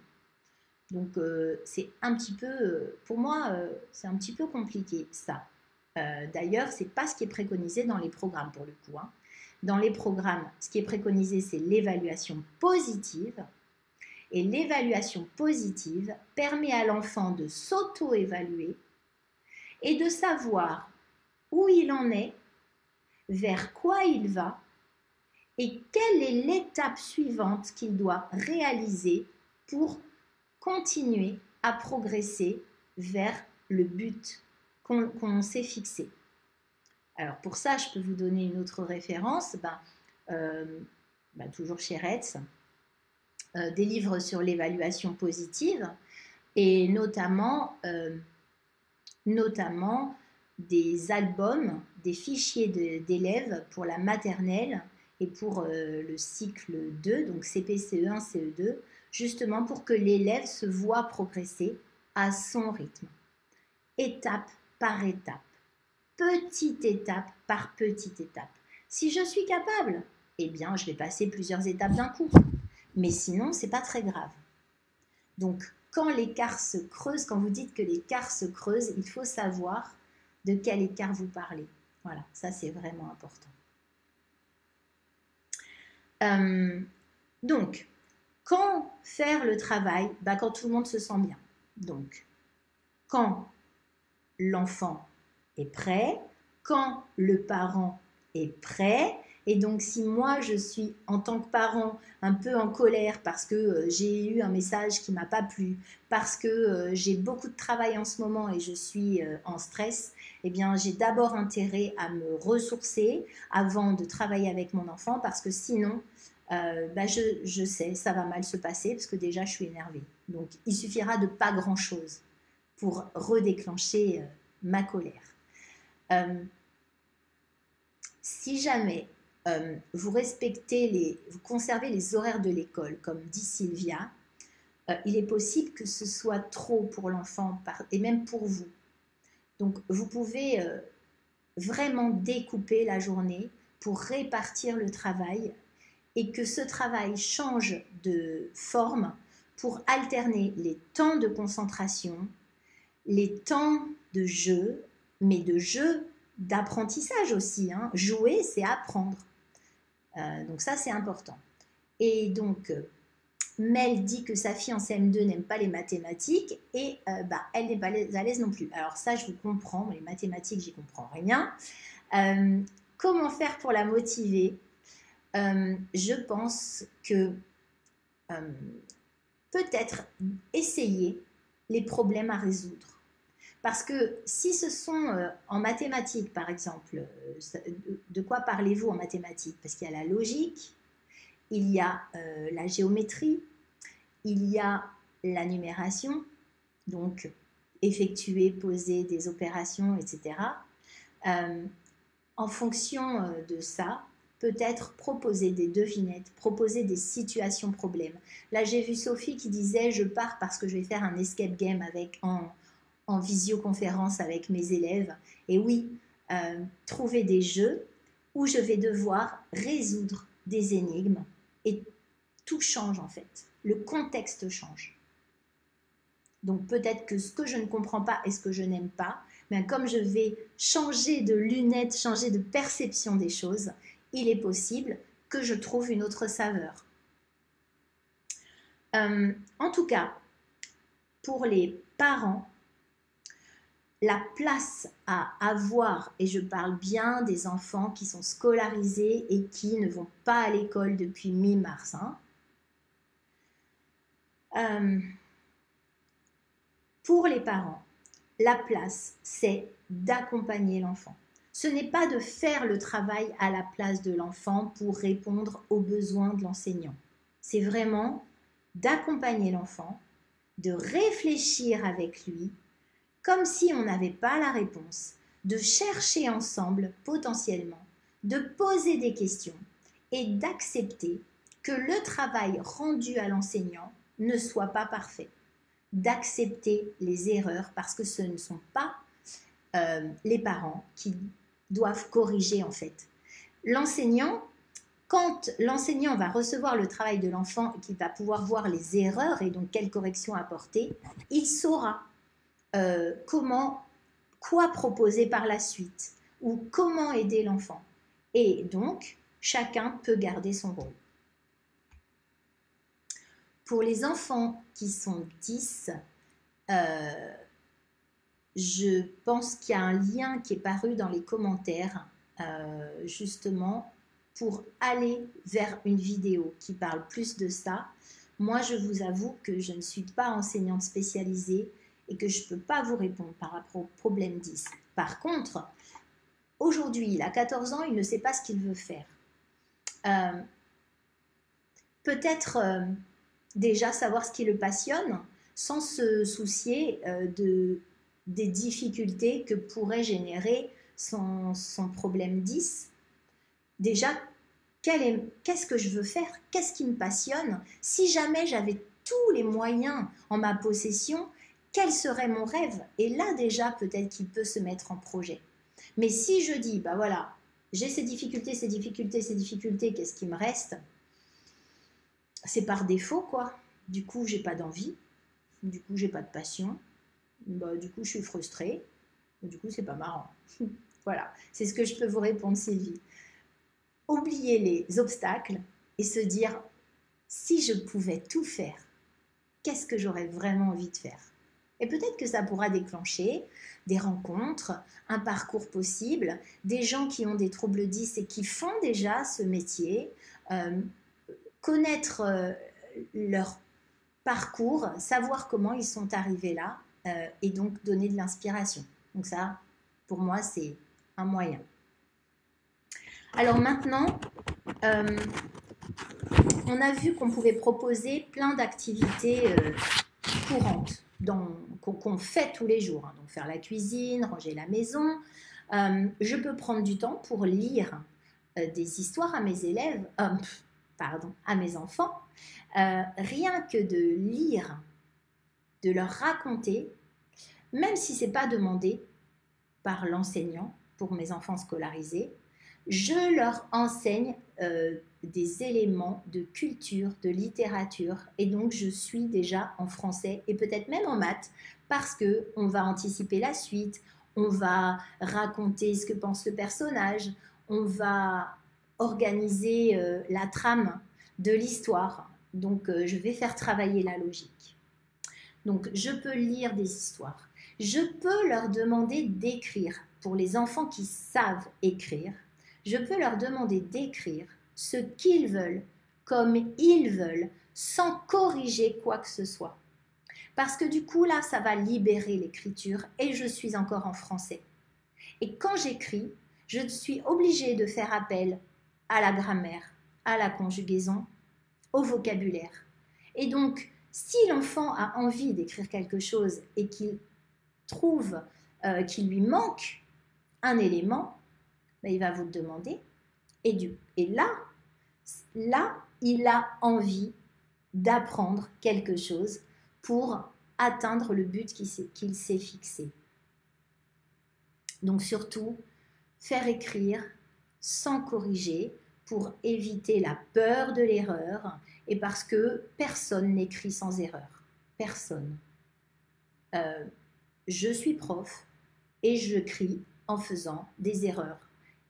Donc, c'est un petit peu, pour moi, c'est un petit peu compliqué, ça. D'ailleurs, ce n'est pas ce qui est préconisé dans les programmes, pour le coup. Hein. Dans les programmes, ce qui est préconisé, c'est l'évaluation positive. Et l'évaluation positive permet à l'enfant de s'auto-évaluer et de savoir où il en est, vers quoi il va et quelle est l'étape suivante qu'il doit réaliser pour continuer à progresser vers le but qu'on s'est fixé. Alors pour ça, je peux vous donner une autre référence, toujours chez Retz, des livres sur l'évaluation positive et notamment des albums, des fichiers d'élèves pour la maternelle et pour le cycle 2, donc CP, CE1, CE2, justement pour que l'élève se voit progresser à son rythme, étape par étape, petite étape par petite étape. Si je suis capable, eh bien, je vais passer plusieurs étapes d'un coup. Mais sinon, ce n'est pas très grave. Donc, quand l'écart se creuse, quand vous dites que l'écart se creuse, il faut savoir de quel écart vous parlez. Voilà, ça c'est vraiment important. Donc, quand faire le travail? Quand tout le monde se sent bien. Donc, quand l'enfant est prêt, quand le parent est prêt. Et donc, si moi, je suis en tant que parent un peu en colère parce que j'ai eu un message qui ne m'a pas plu, parce que j'ai beaucoup de travail en ce moment et je suis en stress, eh bien, j'ai d'abord intérêt à me ressourcer avant de travailler avec mon enfant parce que sinon, je sais, ça va mal se passer parce que déjà, je suis énervée. Donc, il suffira de pas grand-chose pour redéclencher ma colère. Si jamais vous conservez les horaires de l'école, comme dit Sylvia, il est possible que ce soit trop pour l'enfant et même pour vous. Donc, vous pouvez vraiment découper la journée pour répartir le travail et que ce travail change de forme pour alterner les temps de concentration, les temps de jeu, mais de jeu d'apprentissage aussi. Hein. Jouer, c'est apprendre. Donc ça, c'est important. Et donc, Mel dit que sa fille en CM2 n'aime pas les mathématiques et elle n'est pas à l'aise non plus. Alors ça, je vous comprends, les mathématiques, j'y comprends rien. Comment faire pour la motiver? Je pense que peut-être essayer les problèmes à résoudre. Parce que si ce sont en mathématiques, par exemple, de quoi parlez-vous en mathématiques? Parce qu'il y a la logique, il y a la géométrie, il y a la numération, donc effectuer, poser des opérations, etc. En fonction de ça, peut-être proposer des devinettes, proposer des situations problèmes. Là, j'ai vu Sophie qui disait « Je pars parce que je vais faire un escape game en visioconférence avec mes élèves. » Et oui, trouver des jeux où je vais devoir résoudre des énigmes et tout change en fait. Le contexte change. Donc peut-être que ce que je ne comprends pas et ce que je n'aime pas, mais comme je vais changer de lunettes, changer de perception des choses, il est possible que je trouve une autre saveur. En tout cas, pour les parents, la place à avoir, et je parle bien des enfants qui sont scolarisés et qui ne vont pas à l'école depuis mi-mars, pour les parents, la place, c'est d'accompagner l'enfant. Ce n'est pas de faire le travail à la place de l'enfant pour répondre aux besoins de l'enseignant. C'est vraiment d'accompagner l'enfant, de réfléchir avec lui, comme si on n'avait pas la réponse, de chercher ensemble potentiellement, de poser des questions et d'accepter que le travail rendu à l'enseignant ne soit pas parfait, d'accepter les erreurs parce que ce ne sont pas les parents qui doivent corriger en fait. L'enseignant, quand l'enseignant va recevoir le travail de l'enfant et qu'il va pouvoir voir les erreurs et donc quelles corrections apporter, il saura quoi proposer par la suite ou comment aider l'enfant. Et donc, chacun peut garder son rôle. Pour les enfants qui sont 10, je pense qu'il y a un lien qui est paru dans les commentaires, justement, pour aller vers une vidéo qui parle plus de ça. Moi, je vous avoue que je ne suis pas enseignante spécialisée et que je ne peux pas vous répondre par rapport au problème 10. Par contre, aujourd'hui, il a 14 ans, il ne sait pas ce qu'il veut faire. Peut-être déjà savoir ce qui le passionne sans se soucier des difficultés que pourrait générer son problème 10. Déjà, qu'est-ce que je veux faire? Qu'est-ce qui me passionne? Si jamais j'avais tous les moyens en ma possession, quel serait mon rêve? Et là déjà, peut-être qu'il peut se mettre en projet. Mais si je dis, bah voilà, j'ai ces difficultés, qu'est-ce qui me reste? C'est par défaut, quoi. Du coup, j'ai pas d'envie. Du coup, j'ai pas de passion. Bah, du coup, je suis frustrée. Du coup, c'est pas marrant. Voilà, c'est ce que je peux vous répondre, Sylvie. Oublier les obstacles et se dire, si je pouvais tout faire, qu'est-ce que j'aurais vraiment envie de faire? Et peut-être que ça pourra déclencher des rencontres, un parcours possible, des gens qui ont des troubles 10 et qui font déjà ce métier, connaître leur parcours, savoir comment ils sont arrivés là et donc donner de l'inspiration. Donc ça, pour moi, c'est un moyen. Alors maintenant, on a vu qu'on pouvait proposer plein d'activités courantes qu'on fait tous les jours. Donc faire la cuisine, ranger la maison. Je peux prendre du temps pour lire des histoires à mes élèves, à mes enfants. Rien que de lire, de leur raconter, même si ce n'est pas demandé par l'enseignant pour mes enfants scolarisés, je leur enseigne des éléments de culture, de littérature, et donc je suis déjà en français et peut-être même en maths parce qu'on va anticiper la suite, on va raconter ce que pense le personnage, on va organiser la trame de l'histoire, donc je vais faire travailler la logique. Donc je peux lire des histoires, je peux leur demander d'écrire. Pour les enfants qui savent écrire, je peux leur demander d'écrire ce qu'ils veulent, comme ils veulent, sans corriger quoi que ce soit. Parce que du coup, là, ça va libérer l'écriture et je suis encore en français. Et quand j'écris, je suis obligée de faire appel à la grammaire, à la conjugaison, au vocabulaire. Et donc, Si l'enfant a envie d'écrire quelque chose et qu'il trouve qu'il lui manque un élément, ben, il va vous le demander. Et là, il a envie d'apprendre quelque chose pour atteindre le but qu'il s'est fixé. Donc surtout, faire écrire sans corriger pour éviter la peur de l'erreur et parce que personne n'écrit sans erreur. Personne. Je suis prof et je crie en faisant des erreurs.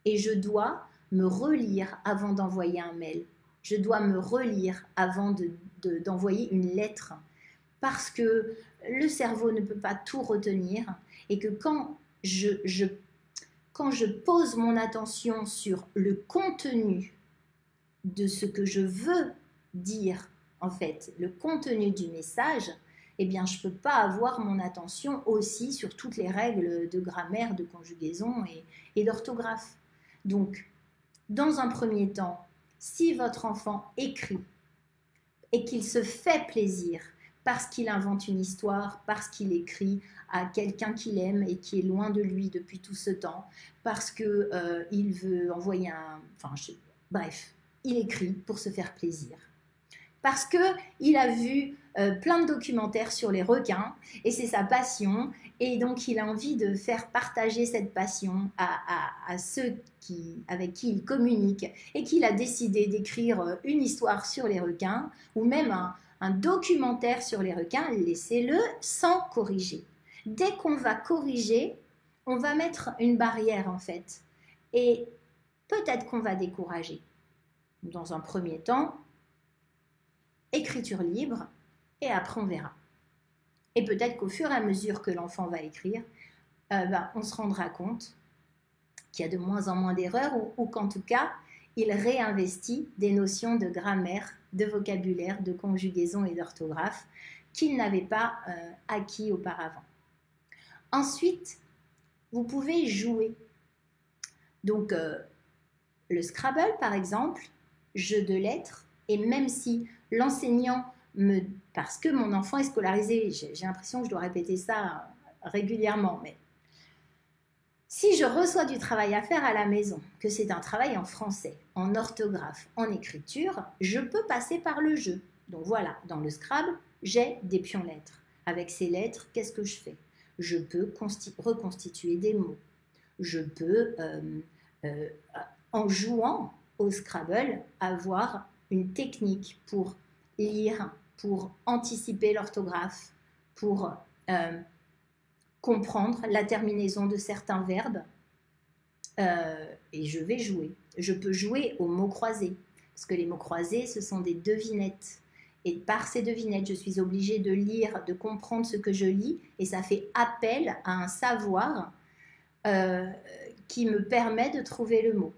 Et je dois me relire avant d'envoyer un mail. Je dois me relire avant d'envoyer une lettre parce que le cerveau ne peut pas tout retenir et que quand je pose mon attention sur le contenu de ce que je veux dire, en fait, le contenu du message, eh bien, je ne peux pas avoir mon attention aussi sur toutes les règles de grammaire, de conjugaison et d'orthographe. Donc, dans un premier temps, si votre enfant écrit et qu'il se fait plaisir parce qu'il invente une histoire, parce qu'il écrit à quelqu'un qu'il aime et qui est loin de lui depuis tout ce temps, parce qu'il veut envoyer bref, il écrit pour se faire plaisir. Parce qu'il a vu plein de documentaires sur les requins et c'est sa passion et donc il a envie de faire partager cette passion à ceux avec qui il communique et qu'il a décidé d'écrire une histoire sur les requins ou même un documentaire sur les requins, laissez-le sans corriger. Dès qu'on va corriger, on va mettre une barrière en fait et peut-être qu'on va décourager. Dans un premier temps, écriture libre, et après on verra. Et peut-être qu'au fur et à mesure que l'enfant va écrire, on se rendra compte qu'il y a de moins en moins d'erreurs ou qu'en tout cas, il réinvestit des notions de grammaire, de vocabulaire, de conjugaison et d'orthographe qu'il n'avait pas acquis auparavant. Ensuite, vous pouvez jouer. Donc, le Scrabble, par exemple, jeu de lettres, et même si l'enseignant parce que mon enfant est scolarisé, j'ai l'impression que je dois répéter ça régulièrement, mais si je reçois du travail à faire à la maison, que c'est un travail en français, en orthographe, en écriture, je peux passer par le jeu. Donc voilà, dans le Scrabble, j'ai des pions lettres. Avec ces lettres, qu'est-ce que je fais? Je peux reconstituer des mots. Je peux, en jouant au Scrabble, avoir une technique pour lire, pour anticiper l'orthographe, pour comprendre la terminaison de certains verbes. Et je vais jouer. Je peux jouer aux mots croisés, parce que les mots croisés, ce sont des devinettes. Et par ces devinettes, je suis obligée de lire, de comprendre ce que je lis, et ça fait appel à un savoir qui me permet de trouver le mot.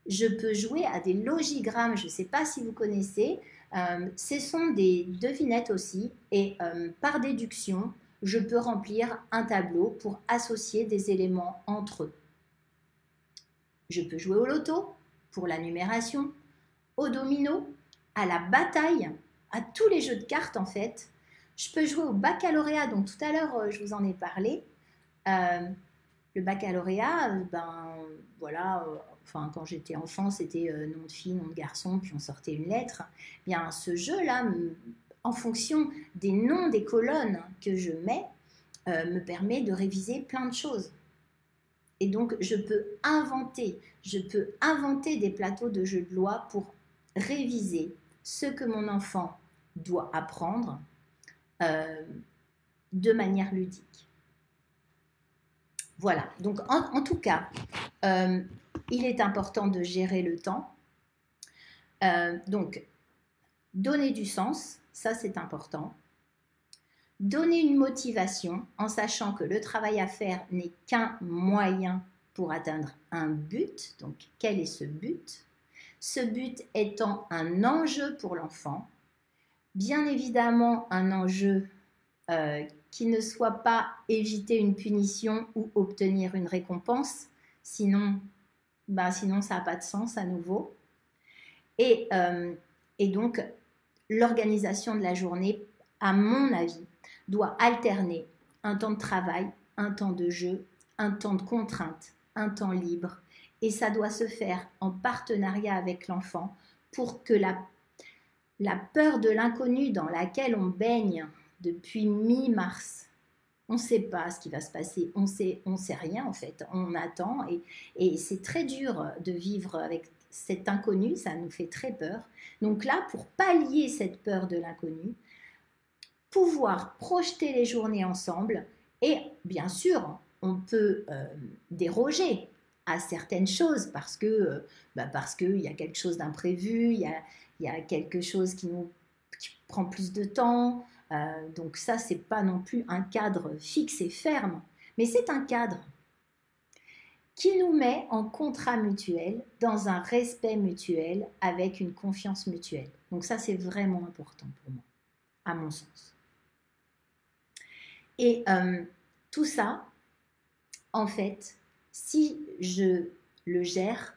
Je peux jouer à des logigrammes, je ne sais pas si vous connaissez, ce sont des devinettes aussi, et par déduction, je peux remplir un tableau pour associer des éléments entre eux. Je peux jouer au loto, pour la numération, au domino, à la bataille, à tous les jeux de cartes en fait. Je peux jouer au baccalauréat, donc tout à l'heure je vous en ai parlé. Le baccalauréat, quand j'étais enfant, c'était nom de fille, nom de garçon, puis on sortait une lettre. Bien, ce jeu-là, en fonction des noms des colonnes que je mets, me permet de réviser plein de choses. Et donc, je peux inventer des plateaux de jeux de loi pour réviser ce que mon enfant doit apprendre de manière ludique. Voilà, donc en tout cas, il est important de gérer le temps. Donc, donner du sens, ça c'est important. Donner une motivation en sachant que le travail à faire n'est qu'un moyen pour atteindre un but. Donc, quel est ce but? Ce but étant un enjeu pour l'enfant, bien évidemment un enjeu qui ne soit pas éviter une punition ou obtenir une récompense, sinon ça n'a pas de sens à nouveau. Et donc, l'organisation de la journée à mon avis, doit alterner un temps de travail, un temps de jeu, un temps de contrainte, un temps libre. Et ça doit se faire en partenariat avec l'enfant pour que la peur de l'inconnu dans laquelle on baigne depuis mi-mars, on ne sait pas ce qui va se passer, on sait rien en fait, on attend et c'est très dur de vivre avec cet inconnu, ça nous fait très peur. Donc là, pour pallier cette peur de l'inconnu, pouvoir projeter les journées ensemble et bien sûr, on peut déroger à certaines choses parce qu'il y a quelque chose d'imprévu, il y a quelque chose qui prend plus de temps. Donc ça, c'est pas non plus un cadre fixe et ferme, mais c'est un cadre qui nous met en contrat mutuel, dans un respect mutuel, avec une confiance mutuelle. Donc ça, c'est vraiment important pour moi, à mon sens. Et tout ça, en fait, si je le gère,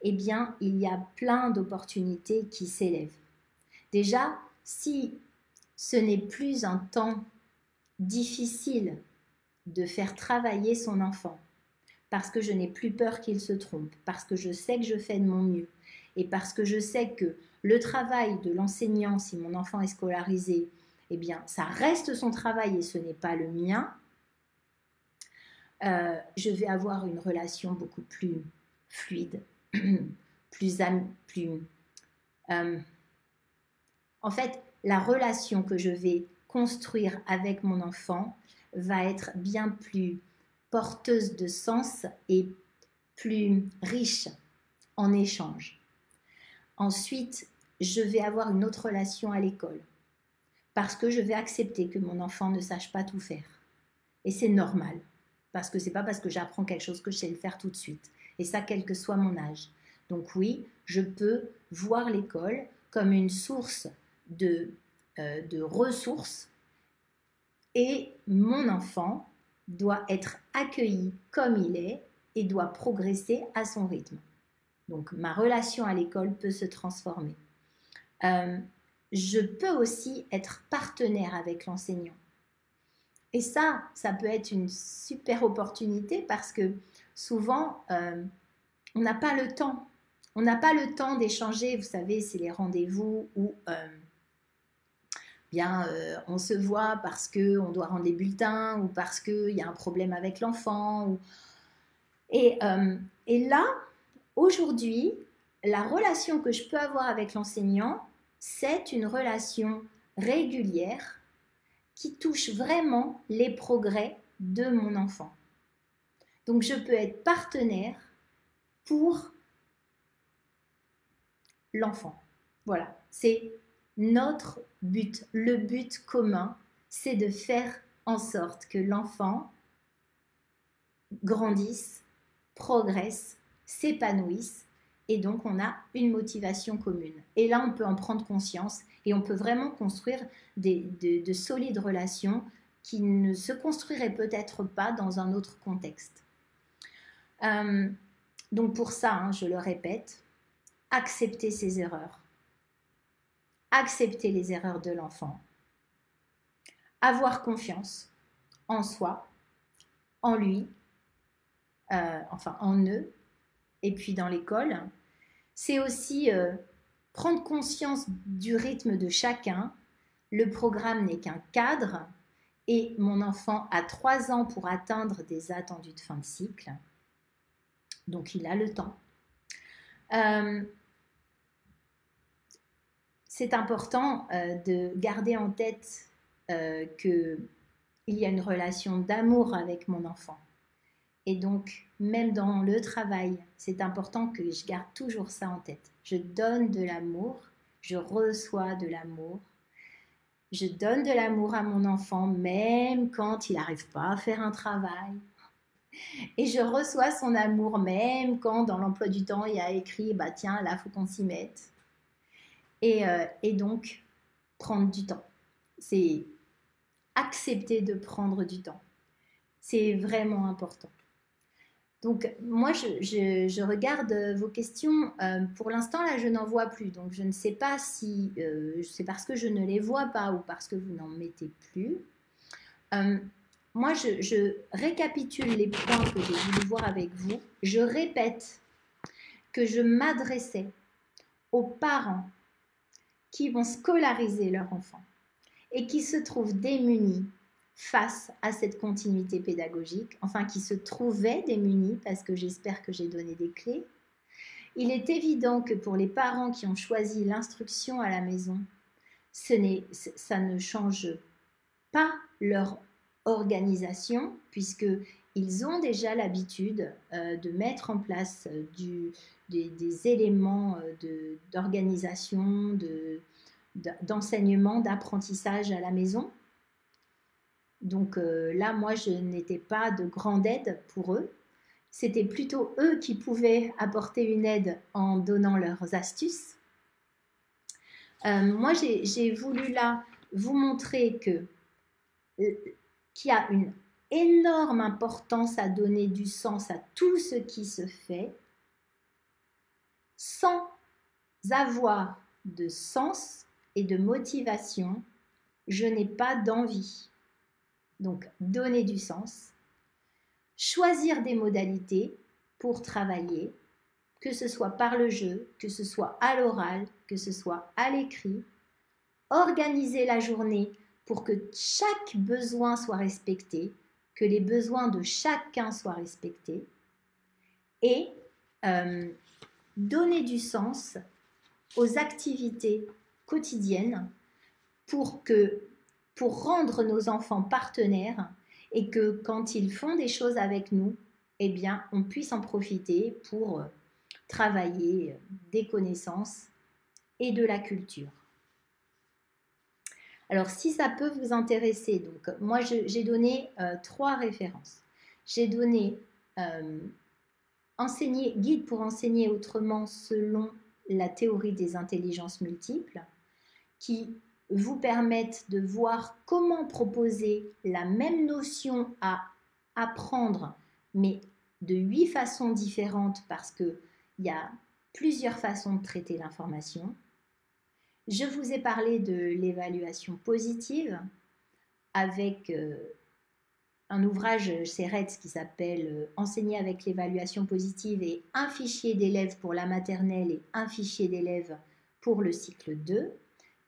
eh bien, il y a plein d'opportunités qui s'élèvent. Déjà, si ce n'est plus un temps difficile de faire travailler son enfant, parce que je n'ai plus peur qu'il se trompe, parce que je sais que je fais de mon mieux, et parce que je sais que le travail de l'enseignant, si mon enfant est scolarisé, eh bien, ça reste son travail et ce n'est pas le mien, je vais avoir une relation beaucoup plus fluide, en fait, la relation que je vais construire avec mon enfant va être bien plus porteuse de sens et plus riche en échange. Ensuite, je vais avoir une autre relation à l'école parce que je vais accepter que mon enfant ne sache pas tout faire. Et c'est normal, parce que c'est pas parce que j'apprends quelque chose que je sais le faire tout de suite. Et ça, quel que soit mon âge. Donc oui, je peux voir l'école comme une source de ressources et mon enfant doit être accueilli comme il est et doit progresser à son rythme. Donc ma relation à l'école peut se transformer. Je peux aussi être partenaire avec l'enseignant. Et ça peut être une super opportunité parce que souvent, on n'a pas le temps. On n'a pas le temps d'échanger. Vous savez, c'est les rendez-vous où on se voit parce qu'on doit rendre les bulletins ou parce qu'il y a un problème avec l'enfant. Et là, aujourd'hui, la relation que je peux avoir avec l'enseignant, c'est une relation régulière qui touche vraiment les progrès de mon enfant. Donc, je peux être partenaire pour l'enfant. Voilà, c'est notre but. Le but commun, c'est de faire en sorte que l'enfant grandisse, progresse, s'épanouisse et donc on a une motivation commune. Et là, on peut en prendre conscience et on peut vraiment construire de solides relations qui ne se construiraient peut-être pas dans un autre contexte. Donc pour ça, je le répète, accepter ses erreurs, accepter les erreurs de l'enfant, avoir confiance en soi, en lui, en eux, et puis dans l'école, c'est aussi prendre conscience du rythme de chacun. Le programme n'est qu'un cadre et mon enfant a 3 ans pour atteindre des attendus de fin de cycle. Donc il a le temps. C'est important de garder en tête qu'il y a une relation d'amour avec mon enfant. Et donc, même dans le travail, c'est important que je garde toujours ça en tête. Je donne de l'amour, je reçois de l'amour. Je donne de l'amour à mon enfant, même quand il n'arrive pas à faire un travail. Et je reçois son amour, même quand dans l'emploi du temps, il y a écrit « tiens, là, il faut qu'on s'y mette ». Et donc, prendre du temps. C'est accepter de prendre du temps. C'est vraiment important. Donc, moi, je regarde vos questions. Pour l'instant, là, je n'en vois plus. Donc, je ne sais pas si c'est parce que je ne les vois pas ou parce que vous n'en mettez plus. Moi, je récapitule les points que j'ai voulu voir avec vous. Je répète que je m'adressais aux parents qui vont scolariser leur enfant et qui se trouvent démunis face à cette continuité pédagogique, enfin qui se trouvaient démunis, parce que j'espère que j'ai donné des clés. Il est évident que pour les parents qui ont choisi l'instruction à la maison, ça ne change pas leur organisation, puisqu'ils ont déjà l'habitude de mettre en place des éléments d'organisation, d'enseignement, d'apprentissage à la maison. Donc là, moi, je n'étais pas de grande aide pour eux. C'était plutôt eux qui pouvaient apporter une aide en donnant leurs astuces. Moi, j'ai voulu là vous montrer qu'il y a une énorme importance à donner du sens à tout ce qui se fait sans avoir de sens et de motivation. Je n'ai pas d'envie. Donc, donner du sens, choisir des modalités pour travailler, que ce soit par le jeu, que ce soit à l'oral, que ce soit à l'écrit, organiser la journée pour que chaque besoin soit respecté, que les besoins de chacun soient respectés, et donner du sens aux activités quotidiennes pour rendre nos enfants partenaires et que quand ils font des choses avec nous, eh bien, on puisse en profiter pour travailler des connaissances et de la culture. Alors, si ça peut vous intéresser, donc moi, j'ai donné 3 références. J'ai donné Guide pour enseigner autrement selon la théorie des intelligences multiples, qui vous permettent de voir comment proposer la même notion à apprendre, mais de 8 façons différentes parce qu'il y a plusieurs façons de traiter l'information. Je vous ai parlé de l'évaluation positive avec un ouvrage chez Retz qui s'appelle Enseigner avec l'évaluation positive et un fichier d'élèves pour la maternelle et un fichier d'élèves pour le cycle 2,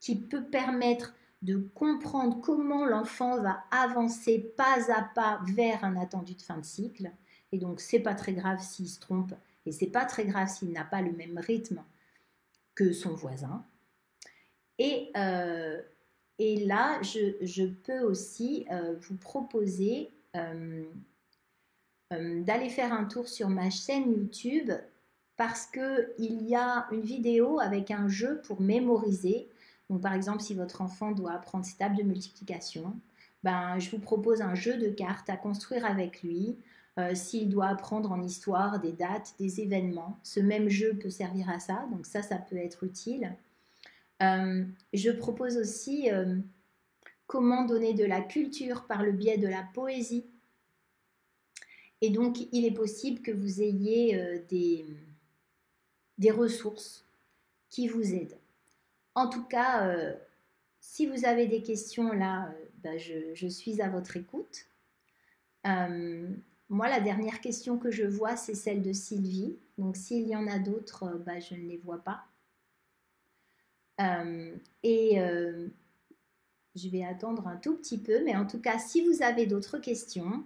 qui peut permettre de comprendre comment l'enfant va avancer pas à pas vers un attendu de fin de cycle. Et donc, c'est pas très grave s'il se trompe et c'est pas très grave s'il n'a pas le même rythme que son voisin. Et là, je peux aussi vous proposer d'aller faire un tour sur ma chaîne YouTube parce qu'il y a une vidéo avec un jeu pour mémoriser. Donc, par exemple, si votre enfant doit apprendre ses tables de multiplication, ben, je vous propose un jeu de cartes à construire avec lui. S'il doit apprendre en histoire des dates, des événements, ce même jeu peut servir à ça. Donc ça peut être utile. Je propose aussi comment donner de la culture par le biais de la poésie. Et donc, il est possible que vous ayez des ressources qui vous aident. En tout cas, si vous avez des questions là, je suis à votre écoute. Moi, la dernière question que je vois, c'est celle de Sylvie. Donc, s'il y en a d'autres, je ne les vois pas. Je vais attendre un tout petit peu, mais en tout cas, si vous avez d'autres questions,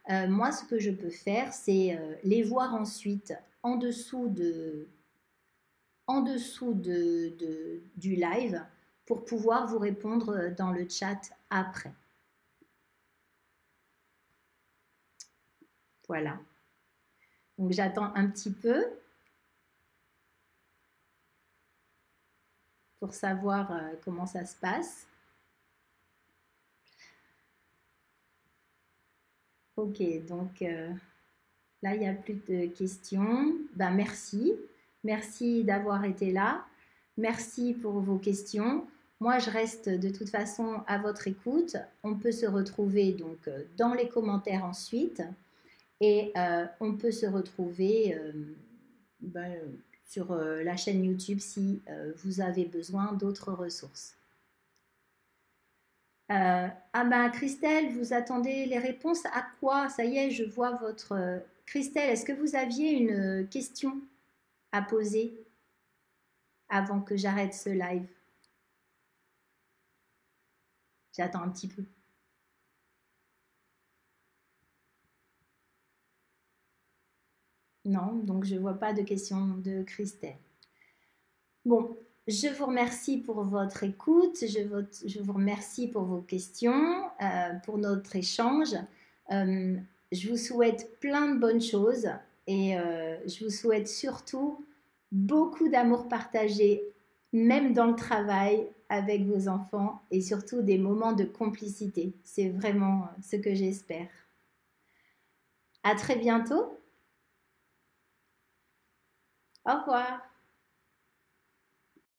moi, ce que je peux faire, c'est les voir ensuite en dessous du live pour pouvoir vous répondre dans le chat après. Voilà. Donc, j'attends un petit peu pour savoir comment ça se passe. Ok, donc là, il n'y a plus de questions. Merci. Merci d'avoir été là. Merci pour vos questions. Moi, je reste de toute façon à votre écoute. On peut se retrouver donc dans les commentaires ensuite. Et on peut se retrouver sur la chaîne YouTube si vous avez besoin d'autres ressources. Ah ben Christelle, vous attendez les réponses à quoi? Ça y est, je vois votre... Christelle, est-ce que vous aviez une question à poser avant que j'arrête ce live? J'attends un petit peu. Non, donc je ne vois pas de questions de Christelle. Bon, je vous remercie pour votre écoute, je vous remercie pour vos questions, pour notre échange. Je vous souhaite plein de bonnes choses et je vous souhaite surtout beaucoup d'amour partagé, même dans le travail, avec vos enfants et surtout des moments de complicité. C'est vraiment ce que j'espère. À très bientôt. Au revoir.